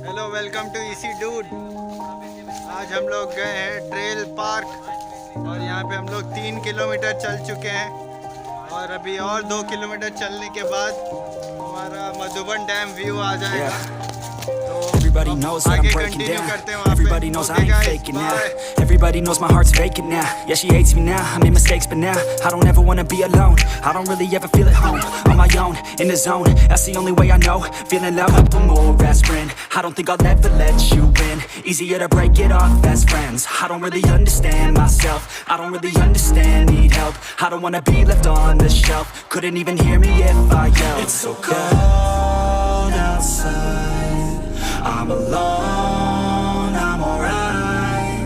Hello, welcome to easy dude. आज हम लोग गए हैं ट्रेल पार्क और यहाँ पे हम लोग 3 किलोमीटर चल चुके हैं और अभी और 2 किलोमीटर चलने के बाद हमारा मधुबन डैम व्यू आ जाएगा। Everybody knows that I'm breaking down. Everybody knows I ain't faking now. Everybody knows my heart's vacant now. Yeah, she hates me now, I made mistakes but now I don't ever wanna be alone. I don't really ever feel at home. On my own, in the zone, that's the only way I know. Feeling love, couple more aspirin. I don't think I'll ever let you in. Easier to break it off best friends. I don't really understand myself, I don't really understand, need help. I don't wanna be left on the shelf. Couldn't even hear me if I yelled. It's so cold outside, I'm alone, I'm alright.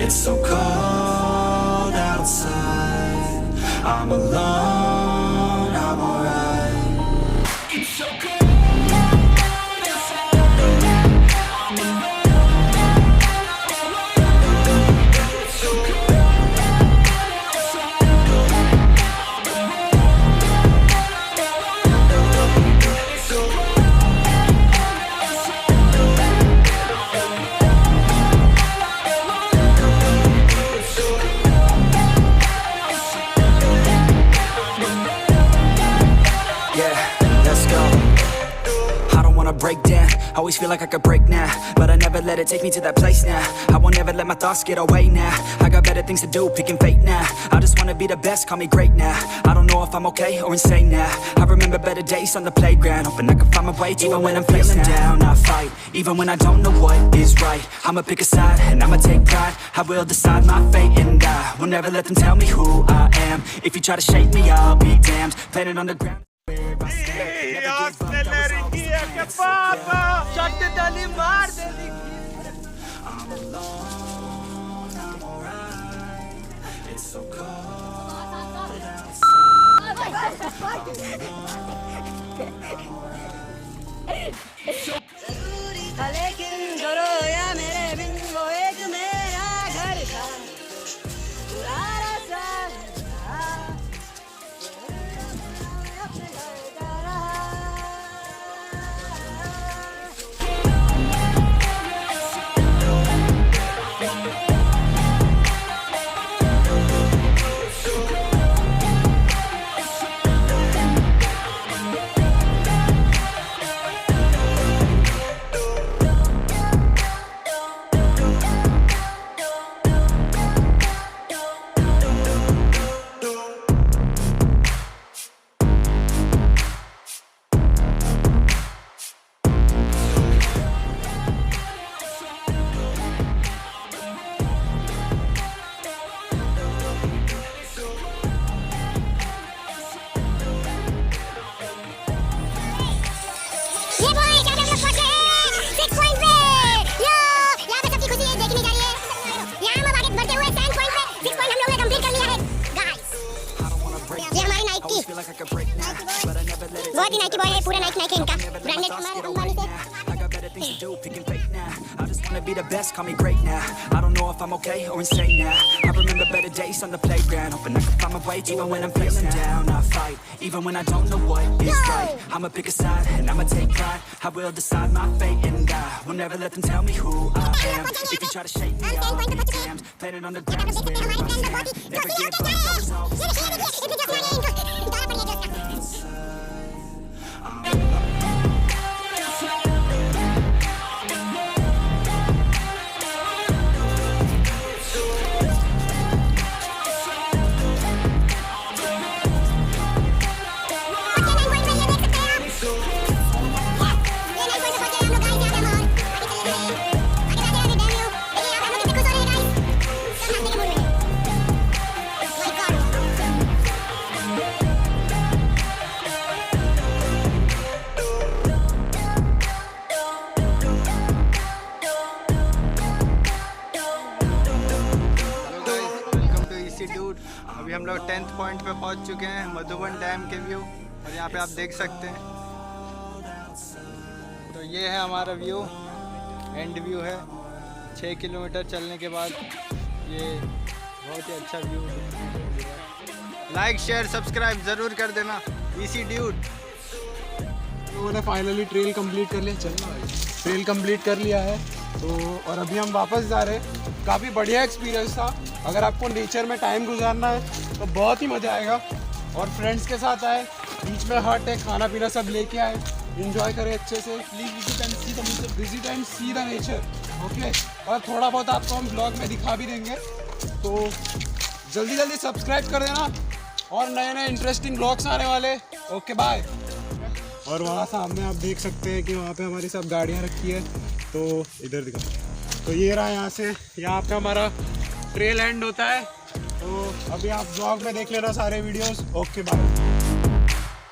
It's so cold outside, I'm alone, I'm alright. It's so cold outside, I'm alone, it's so cold outside, it's so cold. Break down, always feel like I could break now, but I never let it take me to that place now. I won't ever let my thoughts get away now. I got better things to do, picking fate now. I just wanna be the best, call me great now. I don't know if I'm okay or insane now. I remember better days on the playground, hoping I can find my way even when I'm feeling down. I fight, even when I don't know what is right. I'ma pick a side, and I'ma take pride. I will decide my fate, and I will never let them tell me who I am. If you try to shake me, I'll be damned. Planet on the ground. I'm alone, I'm alright. It's so cold outside. लेकिन करो या मेरे बिन वो एक मेरा घर था पुराना सा अपने घर जा रहा। बहुत ही नाइकी बॉय है, पूरा नाइक नाइक है इनका ब्रांडेड हमारे अंबानी से। I just wanna be the best, call me great now. I don't know if I'm okay or insane now. I remember better days on the playground, hoping I can find my way even when I'm feeling down. I fight, even when I don't know what is right. I'ma pick a side, and I'ma take pride. I will decide my fate, and I will never let them tell me who I am. If you try to shake me, I'll be damned. Planet on the ground is where I stand. Never give up, always अभी हम लोग 10th point पे पहुंच चुके हैं, Madhuban dam के view, और यहाँ पे आप देख सकते हैं। तो ये है हमारा व्यू, एंड व्यू है। 6 किलोमीटर चलने के बाद ये बहुत ही अच्छा व्यू है। लाइक शेयर सब्सक्राइब ज़रूर कर देना। ईसी ड्यूड लोगों ने फाइनली ट्रेल कंप्लीट कर लिया। चलना भाई। ट्रेल कंप्लीट कर लिया है। तो और अभी हम वापस जा रहे हैं। काफ़ी बढ़िया एक्सपीरियंस था। अगर आपको नेचर में टाइम गुजारना है तो बहुत ही मज़ा आएगा। और फ्रेंड्स के साथ आए, बीच में हट है, खाना पीना सब लेके आए, इंजॉय करें अच्छे से। Please visit and see the nature. Okay, और थोड़ा बहुत आपको हम ब्लॉग में दिखा भी देंगे, तो जल्दी जल्दी सब्सक्राइब कर देना और नए नए इंटरेस्टिंग ब्लॉग्स आने वाले। Okay bye. और वहाँ सामने आप देख सकते हैं कि वहाँ पे हमारी सब गाड़ियाँ रखी है। तो इधर दिखा, तो ये रहा, यहाँ पे हमारा ट्रेल एंड होता है। तो अभी आप ब्लॉग में देख लेना सारे वीडियोस। Okay bye.